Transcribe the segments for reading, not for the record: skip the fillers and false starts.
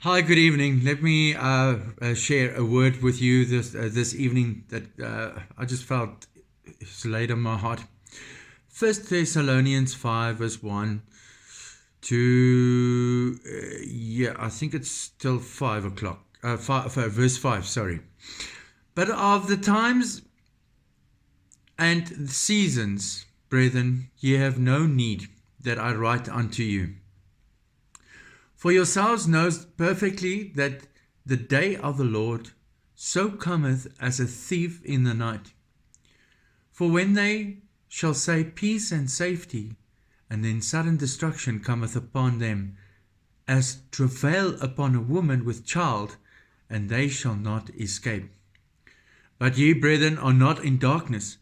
Hi, good evening. Let me share a word with you this evening that I just felt is laid on my heart. First Thessalonians 5 verse 1 to I think it's still 5 o'clock. Verse 5. Sorry, but of the times and seasons, brethren, ye have no need that I write unto you. For yourselves knows perfectly that the day of the Lord so cometh as a thief in the night. For when they shall say peace and safety, and then sudden destruction cometh upon them, as travail upon a woman with child, and they shall not escape. But ye, brethren, are not in darkness,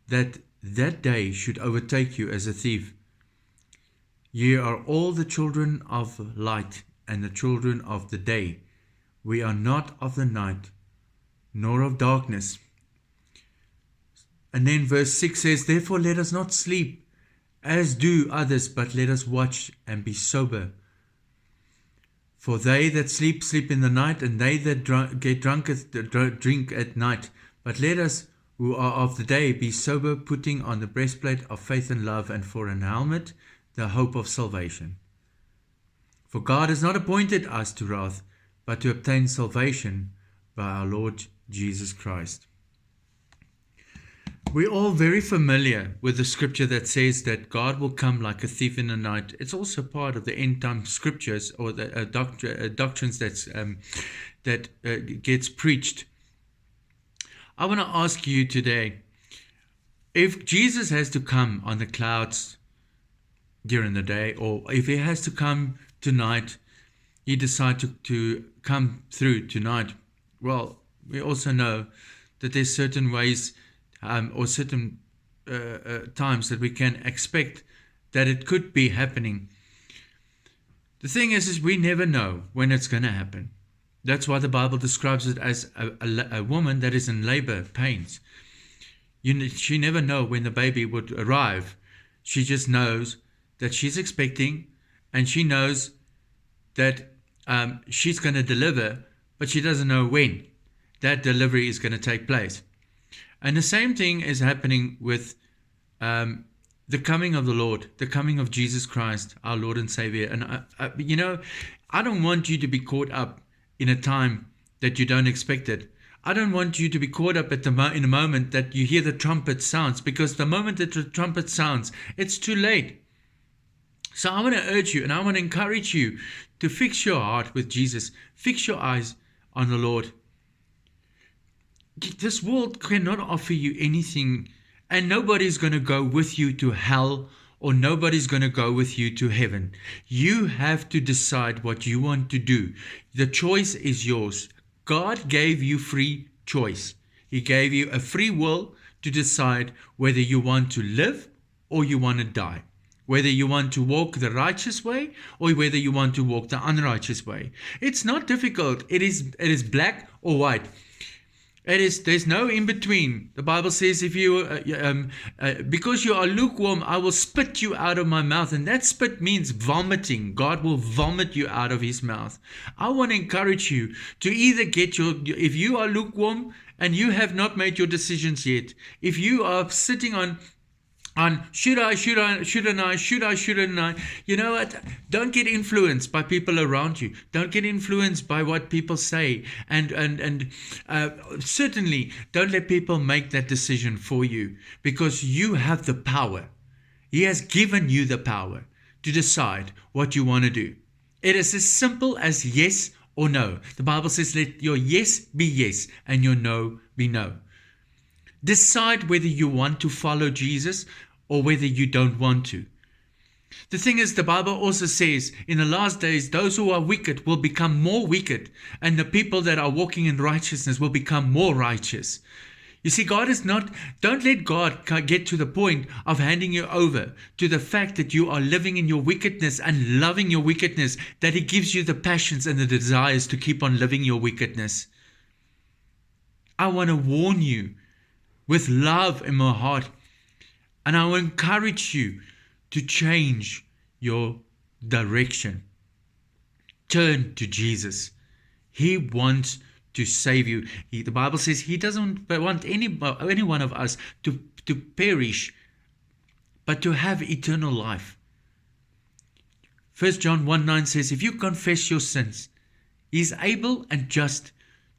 that that day should overtake you as a thief. Ye are all the children of light and the children of the day. We are not of the night, nor of darkness. And then verse 6 says, therefore let us not sleep, as do others, but let us watch and be sober. For they that sleep, sleep in the night, and they that drink at night. But let us, who are of the day, be sober, putting on the breastplate of faith and love, and for an helmet, the hope of salvation. For God has not appointed us to wrath, but to obtain salvation by our Lord Jesus Christ. We're all very familiar with the scripture that says that God will come like a thief in the night. It's also part of the end time scriptures or the doctrines that gets preached. I want to ask you today, if Jesus has to come on the clouds during the day, or if he has to come tonight, he decides to come through tonight. Well, we also know that there's certain ways or certain times that we can expect that it could be happening. The thing is we never know when it's going to happen. That's why the Bible describes it as a woman that is in labor pains. She never knows when the baby would arrive. She just knows that she's expecting, and she knows that she's going to deliver, but she doesn't know when that delivery is going to take place. And the same thing is happening with the coming of the Lord, the coming of Jesus Christ, our Lord and Savior. And I don't want you to be caught up in a time that you don't expect it. I don't want you to be caught up in the moment that you hear the trumpet sounds, because the moment that the trumpet sounds, it's too late. So I want to urge you and I want to encourage you to fix your heart with Jesus. Fix your eyes on the Lord. This world cannot offer you anything, and nobody's going to go with you to hell, or nobody's going to go with you to heaven. You have to decide what you want to do. The choice is yours. God gave you free choice. He gave you a free will to decide whether you want to live or you want to die. Whether you want to walk the righteous way or whether you want to walk the unrighteous way. It's not difficult. It is black or white. There's no in between. The Bible says, if you, because you are lukewarm, I will spit you out of my mouth. And that spit means vomiting. God will vomit you out of his mouth. I want to encourage you to either if you are lukewarm and you have not made your decisions yet, if you are sitting on shouldn't I? You know what? Don't get influenced by people around you. Don't get influenced by what people say. And certainly don't let people make that decision for you, because you have the power. He has given you the power to decide what you want to do. It is as simple as yes or no. The Bible says, let your yes be yes and your no be no. Decide whether you want to follow Jesus or whether you don't want to. The thing is, the Bible also says, in the last days, those who are wicked will become more wicked, and the people that are walking in righteousness will become more righteous. You see, don't let God get to the point of handing you over to the fact that you are living in your wickedness and loving your wickedness, that He gives you the passions and the desires to keep on living your wickedness. I want to warn you with love in my heart, and I will encourage you to change your direction. Turn to Jesus. He wants to save you. The Bible says He doesn't want any one of us to perish, but to have eternal life. 1 John 1:9 says, if you confess your sins, He is able and just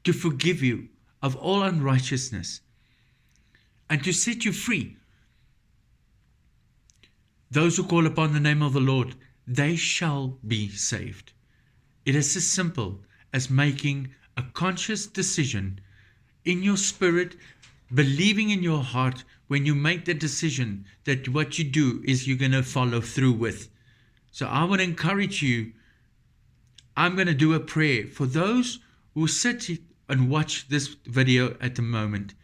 to forgive you of all unrighteousness and to set you free. Those who call upon the name of the Lord, they shall be saved. It is as simple as making a conscious decision in your spirit, believing in your heart when you make the decision that what you do is you're going to follow through with. So I want to encourage you. I'm going to do a prayer for those who sit and watch this video at the moment,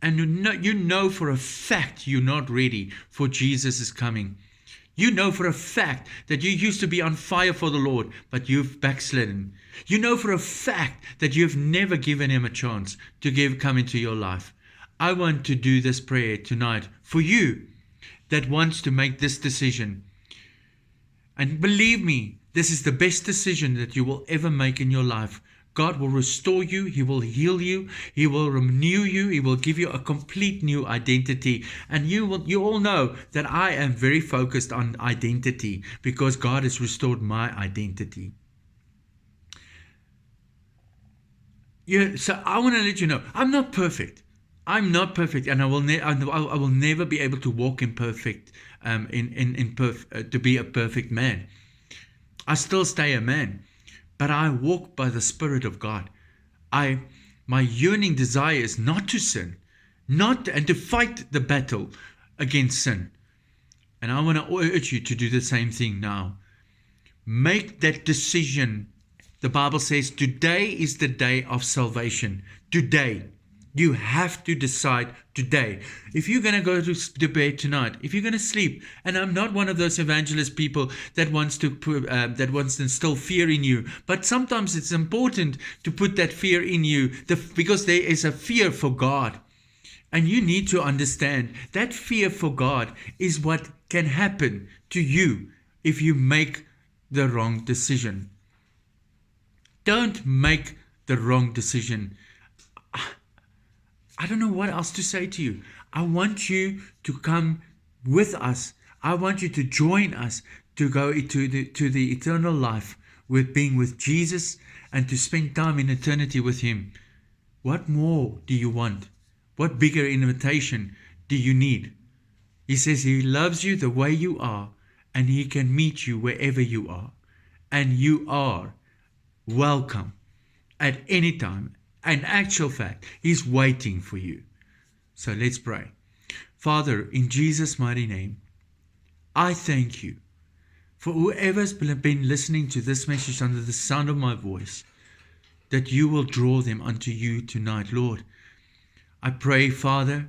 and you know for a fact you're not ready for Jesus' coming. You know for a fact that you used to be on fire for the Lord, but you've backslidden. You know for a fact that you've never given Him a chance to come into your life. I want to do this prayer tonight for you that wants to make this decision. And believe me, this is the best decision that you will ever make in your life. God will restore you. He will heal you. He will renew you. He will give you a complete new identity. And you all know that I am very focused on identity because God has restored my identity. So I want to let you know, I'm not perfect. I'm not perfect, and I will never be able to walk in perfect, to be a perfect man. I still stay a man. But I walk by the Spirit of God. My yearning desire is not to sin, and to fight the battle against sin. And I want to urge you to do the same thing now. Make that decision. The Bible says today is the day of salvation. Today. You have to decide today. If you're going to go to bed tonight, if you're going to sleep, and I'm not one of those evangelist people that wants to instill fear in you, but sometimes it's important to put that fear in you because there is a fear for God. And you need to understand that fear for God is what can happen to you if you make the wrong decision. Don't make the wrong decision. I don't know what else to say to you. I want you to come with us. I want you to join us to go to the eternal life with being with Jesus and to spend time in eternity with Him. What more do you want? What bigger invitation do you need? He says He loves you the way you are, and He can meet you wherever you are. And you are welcome at any time. In actual fact, He's waiting for you. So let's pray. Father, in Jesus' mighty name, I thank You for whoever's been listening to this message under the sound of my voice, that You will draw them unto You tonight, Lord. I pray, Father,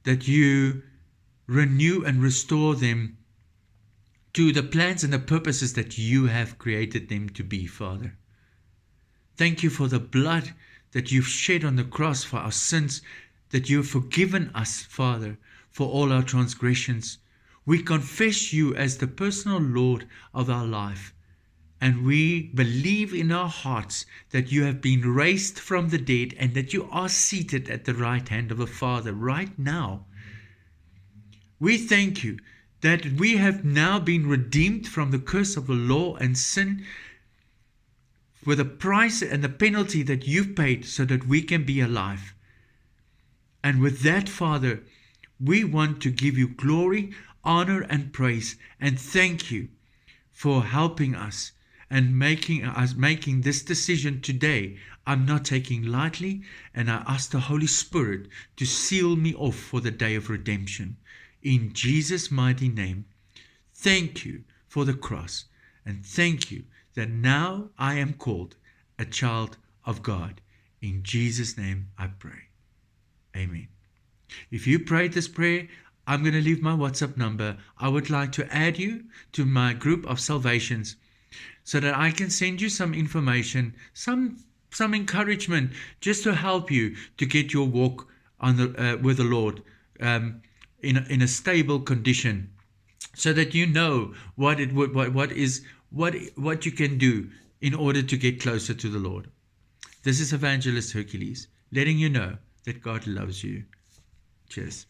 that You renew and restore them to the plans and the purposes that You have created them to be, Father. Thank You for the blood that You've shed on the cross for our sins, that You've forgiven us, Father, for all our transgressions. We confess You as the personal Lord of our life, and we believe in our hearts that You have been raised from the dead and that You are seated at the right hand of the Father right now. We thank You that we have now been redeemed from the curse of the law and sin, with the price and the penalty that You've paid so that we can be alive. And with that, Father, we want to give You glory, honor, and praise, and thank You for helping us and making this decision today. I'm not taking lightly, and I ask the Holy Spirit to seal me off for the day of redemption. In Jesus' mighty name, thank You for the cross, and thank You that now I am called a child of God. In Jesus' name I pray. Amen. If you prayed this prayer, I'm going to leave my WhatsApp number. I would like to add you to my group of salvations so that I can send you some information, some encouragement, just to help you to get your walk on with the Lord in a stable condition, so that you know what you can do in order to get closer to the Lord. This is Evangelist Hercules, letting you know that God loves you. Cheers.